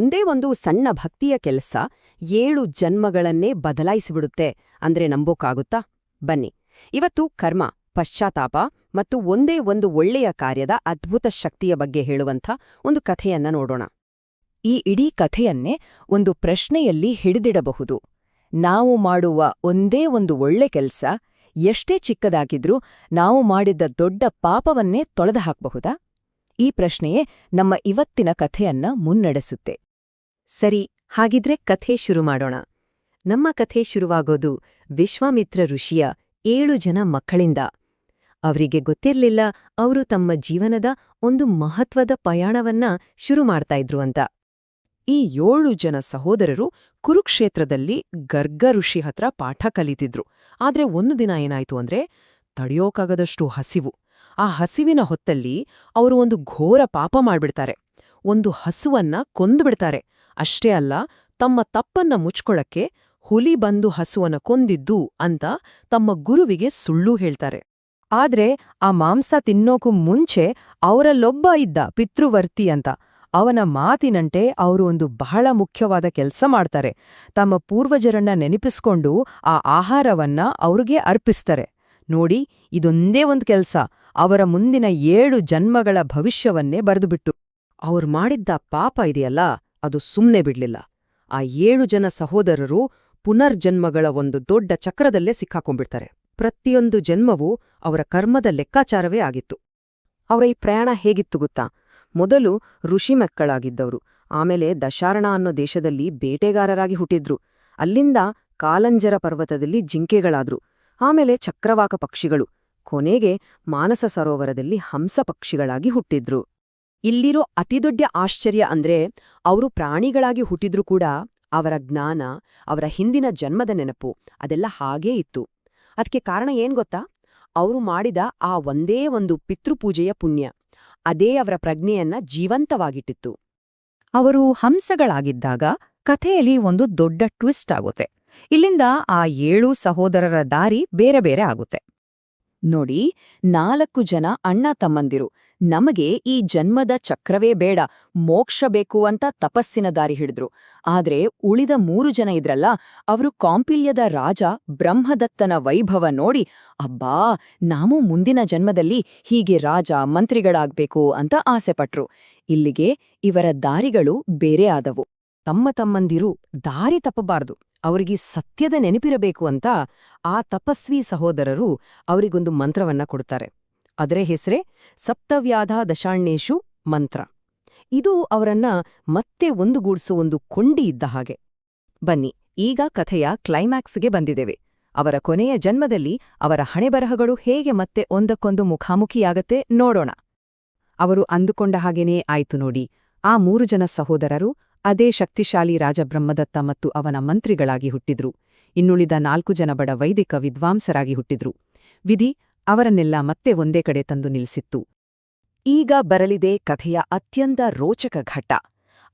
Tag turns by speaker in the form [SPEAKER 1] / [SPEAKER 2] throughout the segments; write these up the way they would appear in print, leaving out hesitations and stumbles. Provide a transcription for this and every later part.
[SPEAKER 1] ಒಂದೇ ಒಂದು ಸಣ್ಣ ಭಕ್ತಿಯ ಕೆಲಸ 7 ಜನ್ಮಗಳನ್ನೇ ಬದಲಾಯಿಸಿಬಿಡುತ್ತೆ ಅಂದ್ರೆ ನಂಬೋಕ್ಕಾಗುತ್ತಾ? ಬನ್ನಿ, ಇವತ್ತು ಕರ್ಮ, ಪಶ್ಚಾತ್ತಾಪ ಮತ್ತು ಒಂದೇ ಒಂದು ಒಳ್ಳೆಯ ಕಾರ್ಯದ ಅದ್ಭುತ ಶಕ್ತಿಯ ಬಗ್ಗೆ ಹೇಳುವಂಥ ಒಂದು ಕಥೆಯನ್ನ ನೋಡೋಣ.
[SPEAKER 2] ಈ ಇಡೀ ಕಥೆಯನ್ನೇ ಒಂದು ಪ್ರಶ್ನೆಯಲ್ಲಿ ಹಿಡಿದಿಡಬಹುದು. ನಾವು ಮಾಡುವ ಒಂದೇ ಒಂದು ಒಳ್ಳೆ ಕೆಲ್ಸ ಎಷ್ಟೇ ಚಿಕ್ಕದಾಗಿದ್ರೂ ನಾವು ಮಾಡಿದ್ದ ದೊಡ್ಡ ಪಾಪವನ್ನೇ ತೊಳೆದುಹಾಕಬಹುದಾ? ಈ ಪ್ರಶ್ನೆಯೇ ನಮ್ಮ ಇವತ್ತಿನ ಕಥೆಯನ್ನ ಮುನ್ನಡೆಸುತ್ತೆ.
[SPEAKER 3] ಸರಿ, ಹಾಗಿದ್ರೆ ಕಥೆ ಶುರು ಮಾಡೋಣ. ನಮ್ಮ ಕಥೆ ಶುರುವಾಗೋದು ವಿಶ್ವಾಮಿತ್ರ ಋಷಿಯ 7 ಜನ ಮಕ್ಕಳಿಂದ. ಅವರಿಗೆ ಗೊತ್ತಿರ್ಲಿಲ್ಲ ಅವರು ತಮ್ಮ ಜೀವನದ ಒಂದು ಮಹತ್ವದ ಪಯಣವನ್ನ ಶುರು ಮಾಡ್ತಾ ಇದ್ರು ಅಂತ.
[SPEAKER 2] ಈ 7 ಜನ ಸಹೋದರರು ಕುರುಕ್ಷೇತ್ರದಲ್ಲಿ ಗರ್ಗ ಋಷಿ ಹತ್ರ ಪಾಠ ಕಲಿತಿದ್ರು. ಆದ್ರೆ ಒಂದು ದಿನ ಏನಾಯ್ತು ಅಂದ್ರೆ, ತಡೆಯೋಕಾಗದಷ್ಟು ಹಸಿವು. ಆ ಹಸಿವಿನ ಹೊತ್ತಲ್ಲಿ ಅವರು ಒಂದು ಘೋರ ಪಾಪ ಮಾಡ್ಬಿಡ್ತಾರೆ. ಒಂದು ಹಸುವನ್ನ ಕೊಂದುಬಿಡ್ತಾರೆ. ಅಷ್ಟೇ ಅಲ್ಲ, ತಮ್ಮ ತಪ್ಪನ್ನ ಮುಚ್ಕೊಳಕ್ಕೆ ಹುಲಿ ಬಂದು ಹಸುವನ್ನ ಕೊಂದಿದ್ದು ಅಂತ ತಮ್ಮ ಗುರುವಿಗೆ ಸುಳ್ಳು ಹೇಳ್ತಾರೆ. ಆದ್ರೆ ಆ ಮಾಂಸ ತಿನ್ನೋಕು ಮುಂಚೆ ಅವರಲ್ಲೊಬ್ಬ ಇದ್ದ ಪಿತೃವರ್ತಿ ಅಂತ. ಅವನ ಮಾತಿನಂತೆ ಅವರು ಒಂದು ಬಹಳ ಮುಖ್ಯವಾದ ಕೆಲ್ಸ ಮಾಡ್ತಾರೆ. ತಮ್ಮ ಪೂರ್ವಜರನ್ನ ನೆನಪಿಸ್ಕೊಂಡು ಆ ಆಹಾರವನ್ನ ಅವ್ರಿಗೆ ಅರ್ಪಿಸ್ತಾರೆ. ನೋಡಿ, ಇದೊಂದೇ ಒಂದು ಕೆಲ್ಸ ಅವರ ಮುಂದಿನ 7 ಜನ್ಮಗಳ ಭವಿಷ್ಯವನ್ನೇ ಬರೆದುಬಿಟ್ಟು. ಅವ್ರು ಮಾಡಿದ್ದ ಪಾಪ ಇದೆಯಲ್ಲ, ಅದು ಸುಮ್ನೆ ಬಿಡ್ಲಿಲ್ಲ. ಆ 7 ಜನ ಸಹೋದರರು ಪುನರ್ಜನ್ಮಗಳ ಒಂದು ದೊಡ್ಡ ಚಕ್ರದಲ್ಲೇ ಸಿಕ್ಕಾಕೊಂಡ್ಬಿಡ್ತಾರೆ. ಪ್ರತಿಯೊಂದು ಜನ್ಮವೂ ಅವರ ಕರ್ಮದ ಲೆಕ್ಕಾಚಾರವೇ ಆಗಿತ್ತು. ಅವರ ಈ ಪ್ರಯಾಣ ಹೇಗಿತ್ತು ಗೊತ್ತಾ? ಮೊದಲು ಋಷಿ ಮಕ್ಕಳಾಗಿದ್ದವರು, ಆಮೇಲೆ ದಶಾರಣ ಅನ್ನೋ ದೇಶದಲ್ಲಿ ಬೇಟೆಗಾರರಾಗಿ ಹುಟ್ಟಿದ್ರು. ಅಲ್ಲಿಂದ ಕಾಲಂಜರ ಪರ್ವತದಲ್ಲಿ ಜಿಂಕೆಗಳಾದ್ರು. ಆಮೇಲೆ ಚಕ್ರವಾಕ ಪಕ್ಷಿಗಳು. ಕೊನೆಗೆ ಮಾನಸ ಸರೋವರದಲ್ಲಿ ಹಂಸ ಪಕ್ಷಿಗಳಾಗಿ ಹುಟ್ಟಿದ್ರು. ಇಲ್ಲಿರೋ ಅತಿದೊಡ್ಡ ಆಶ್ಚರ್ಯ ಅಂದ್ರೆ, ಅವರು ಪ್ರಾಣಿಗಳಾಗಿ ಹುಟ್ಟಿದ್ರೂ ಕೂಡ ಅವರ ಜ್ಞಾನ, ಅವರ ಹಿಂದಿನ ಜನ್ಮದ ನೆನಪು ಅದೆಲ್ಲ ಹಾಗೇ ಇತ್ತು. ಅದಕ್ಕೆ ಕಾರಣ ಏನ್ ಗೊತ್ತಾ? ಅವರು ಮಾಡಿದ ಆ ಒಂದೇ ಒಂದು ಪಿತೃಪೂಜೆಯ ಪುಣ್ಯ. ಅದೇ ಅವರ ಪ್ರಜ್ಞೆಯನ್ನ ಜೀವಂತವಾಗಿಟ್ಟಿತ್ತು. ಅವರು ಹಂಸಗಳಾಗಿದ್ದಾಗ ಕಥೆಯಲ್ಲಿ ಒಂದು ದೊಡ್ಡ ಟ್ವಿಸ್ಟ್ ಆಗುತ್ತೆ. ಇಲ್ಲಿಂದ ಆ 7 ಸಹೋದರರ ದಾರಿ ಬೇರೆ ಬೇರೆ ಆಗುತ್ತೆ. ನೋಡಿ, 4 ಜನ ಅಣ್ಣ ತಮ್ಮಂದಿರು ನಮಗೆ ಈ ಜನ್ಮದ ಚಕ್ರವೇ ಬೇಡ, ಮೋಕ್ಷ ಬೇಕು ಅಂತ ತಪಸ್ಸಿನ ದಾರಿ ಹಿಡಿದ್ರು. ಆದ್ರೆ ಉಳಿದ 3 ಜನ ಇದ್ರಲ್ಲ, ಅವರು ಕಾಂಪಿಲ್ಯದ ರಾಜ ಬ್ರಹ್ಮದತ್ತನ ವೈಭವ ನೋಡಿ, ಅಬ್ಬಾ, ನಾವು ಮುಂದಿನ ಜನ್ಮದಲ್ಲಿ ಹೀಗೆ ರಾಜ ಮಂತ್ರಿಗಳಾಗ್ಬೇಕು ಅಂತ ಆಸೆಪಟ್ರು. ಇಲ್ಲಿಗೆ ಇವರ ದಾರಿಗಳು ಬೇರೆ ಆದವು.
[SPEAKER 1] ತಮ್ಮ ತಮ್ಮಂದಿರು ದಾರಿ ತಪ್ಪಬಾರ್ದು, ಅವರಿಗೆ ಸತ್ಯದ ನೆನಪಿರಬೇಕು ಅಂತ ಆ ತಪಸ್ವಿ ಸಹೋದರರು ಅವರಿಗೊಂದು ಮಂತ್ರವನ್ನ ಕೊಡ್ತಾರೆ. ಅದರ ಹೆಸರೇ ಸಪ್ತವ್ಯಾಧ ದಶಾಣ್ಯೇಷು ಮಂತ್ರ. ಇದು ಅವರನ್ನ ಮತ್ತೆ ಒಂದುಗೂಡಿಸೋ ಒಂದು ಕೊಂಡಿ ಇದ್ದ ಹಾಗೆ. ಬನ್ನಿ, ಈಗ ಕಥೆಯ ಕ್ಲೈಮ್ಯಾಕ್ಸ್ಗೆ ಬಂದಿದ್ದೇವೆ. ಅವರ ಕೊನೆಯ ಜನ್ಮದಲ್ಲಿ ಅವರ ಹಣೆಬರಹಗಳು ಹೇಗೆ ಮತ್ತೆ ಒಂದಕ್ಕೊಂದು ಮುಖಾಮುಖಿಯಾಗತ್ತೆ ನೋಡೋಣ. ಅವರು ಅಂದುಕೊಂಡ ಹಾಗೇನೇ ಆಯ್ತು ನೋಡಿ. ಆ 3 ಜನ ಸಹೋದರರು ಅದೇ ಶಕ್ತಿಶಾಲಿ ರಾಜ ಬ್ರಹ್ಮದತ್ತ ಮತ್ತು ಅವನ ಮಂತ್ರಿಗಳಾಗಿ ಹುಟ್ಟಿದ್ರು. ಇನ್ನುಳಿದ 4 ಜನ ಬಡ ವೈದಿಕ ವಿದ್ವಾಂಸರಾಗಿ ಹುಟ್ಟಿದ್ರು. ವಿಧಿ ಅವರನ್ನೆಲ್ಲ ಮತ್ತೆ ಒಂದೇ ಕಡೆ ತಂದು ನಿಲ್ಲಿಸಿತ್ತು. ಈಗ ಬರಲಿದೆ ಕಥೆಯ ಅತ್ಯಂತ ರೋಚಕ ಘಟ್ಟ.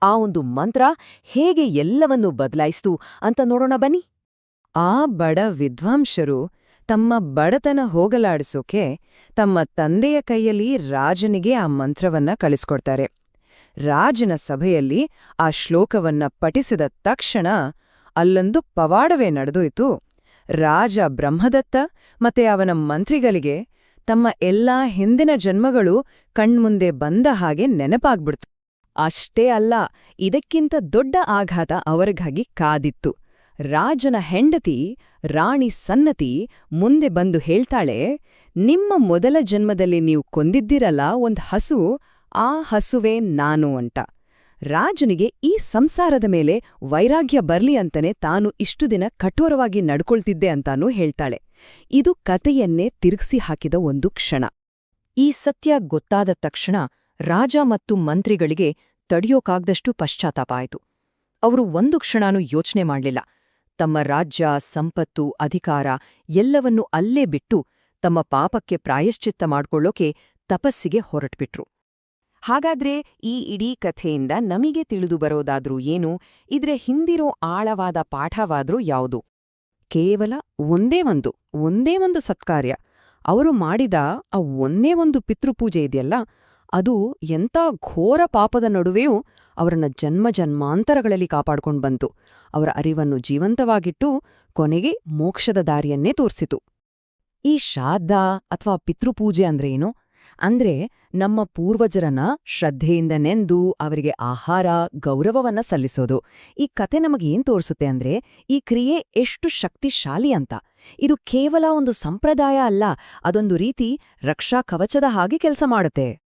[SPEAKER 1] ಆ ಒಂದು ಮಂತ್ರ ಹೇಗೆ ಎಲ್ಲವನ್ನೂ ಬದಲಾಯಿಸ್ತು ಅಂತ ನೋಡೋಣ ಬನ್ನಿ. ಆ ಬಡ ವಿದ್ವಾಂಸರು ತಮ್ಮ ಬಡತನ ಹೋಗಲಾಡಿಸೋಕೆ ತಮ್ಮ ತಂದೆಯ ಕೈಯಲ್ಲಿ ರಾಜನಿಗೆ ಆ ಮಂತ್ರವನ್ನ ಕಳಿಸ್ಕೊಡ್ತಾರೆ. ರಾಜನ ಸಭೆಯಲ್ಲಿ ಆ ಶ್ಲೋಕವನ್ನ ಪಠಿಸಿದ ತಕ್ಷಣ ಅಲ್ಲೊಂದು ಪವಾಡವೇ ನಡೆದೋಯ್ತು. ರಾಜ ಬ್ರಹ್ಮದತ್ತ ಮತ್ತೆ ಅವನ ಮಂತ್ರಿಗಳಿಗೆ ತಮ್ಮ ಎಲ್ಲಾ ಹಿಂದಿನ ಜನ್ಮಗಳು ಕಣ್ಮುಂದೆ ಬಂದ ಹಾಗೆ ನೆನಪಾಗ್ಬಿಡ್ತು. ಅಷ್ಟೇ ಅಲ್ಲ, ಇದಕ್ಕಿಂತ ದೊಡ್ಡ ಆಘಾತ ಅವರಿಗಾಗಿ ಕಾದಿತ್ತು. ರಾಜನ ಹೆಂಡತಿ ರಾಣಿ ಸನ್ನತಿ ಮುಂದೆ ಬಂದು ಹೇಳ್ತಾಳೆ, ನಿಮ್ಮ ಮೊದಲ ಜನ್ಮದಲ್ಲಿ ನೀವು ಕೊಂದಿದ್ದಿರಲ್ಲ ಒಂದ್ ಹಸು, ಆ ಹಸುವೇ ನಾನು ಅಂತ. ರಾಜನಿಗೆ ಈ ಸಂಸಾರದ ಮೇಲೆ ವೈರಾಗ್ಯ ಬರ್ಲಿ ಅಂತನೇ ತಾನು ಇಷ್ಟು ದಿನ ಕಠೋರವಾಗಿ ನಡ್ಕೊಳ್ತಿದ್ದೆ ಅಂತಾನೂ ಹೇಳ್ತಾಳೆ. ಇದು ಕತೆಯನ್ನೇ ತಿರುಗಿಸಿ ಹಾಕಿದ ಒಂದು ಕ್ಷಣ. ಈ ಸತ್ಯ ಗೊತ್ತಾದ ತಕ್ಷಣ ರಾಜ ಮತ್ತು ಮಂತ್ರಿಗಳಿಗೆ ತಡೆಯೋಕಾಗ್ದಷ್ಟು ಪಶ್ಚಾತ್ತಾಪ ಆಯಿತು. ಅವರು ಒಂದು ಕ್ಷಣನೂ ಯೋಚನೆ ಮಾಡ್ಲಿಲ್ಲ. ತಮ್ಮ ರಾಜ್ಯ, ಸಂಪತ್ತು, ಅಧಿಕಾರ ಎಲ್ಲವನ್ನೂ ಅಲ್ಲೇ ಬಿಟ್ಟು ತಮ್ಮ ಪಾಪಕ್ಕೆ ಪ್ರಾಯಶ್ಚಿತ್ತ ಮಾಡ್ಕೊಳ್ಳೋಕೆ ತಪಸ್ಸಿಗೆ ಹೊರಟ್ಬಿಟ್ರು. ಹಾಗಾದ್ರೆ ಈ ಇಡೀ ಕಥೆಯಿಂದ ನಮಗೆ ತಿಳಿದು ಬರೋದಾದ್ರೂ ಏನು? ಇದ್ರೆ ಹಿಂದಿರೋ ಆಳವಾದ ಪಾಠವಾದ್ರೂ ಯಾವುದು? ಕೇವಲ ಒಂದೇ ಒಂದು ಸತ್ಕಾರ್ಯ. ಅವರು ಮಾಡಿದ ಆ ಒಂದೇ ಒಂದು ಪಿತೃಪೂಜೆ ಇದೆಯಲ್ಲ, ಅದು ಎಂಥ ಘೋರ ಪಾಪದ ನಡುವೆಯೂ ಅವರನ್ನ ಜನ್ಮಾಂತರಗಳಲ್ಲಿ ಕಾಪಾಡ್ಕೊಂಡು ಬಂತು. ಅವರ ಅರಿವನ್ನು ಜೀವಂತವಾಗಿಟ್ಟು ಕೊನೆಗೆ ಮೋಕ್ಷದ ದಾರಿಯನ್ನೇ ತೋರಿಸಿತು.
[SPEAKER 2] ಈ ಶ್ರಾದ್ದ ಅಥವಾ ಪಿತೃಪೂಜೆ ಅಂದ್ರೆ ಏನು? ಅಂದ್ರೆ ನಮ್ಮ ಪೂರ್ವಜರನ್ನ ಶ್ರದ್ಧೆಯಿಂದ ನೆಂದು ಅವರಿಗೆ ಆಹಾರ, ಗೌರವವನ್ನ ಸಲ್ಲಿಸೋದು. ಈ ಕತೆ ನಮಗೇನ್ ತೋರಿಸುತ್ತೆ ಅಂದ್ರೆ ಈ ಕ್ರಿಯೆ ಎಷ್ಟು ಶಕ್ತಿಶಾಲಿ ಅಂತ. ಇದು ಕೇವಲ ಒಂದು ಸಂಪ್ರದಾಯ ಅಲ್ಲ, ಅದೊಂದು ರೀತಿ ರಕ್ಷಾ ಕವಚದ ಹಾಗೆ ಕೆಲಸ ಮಾಡುತ್ತೆ.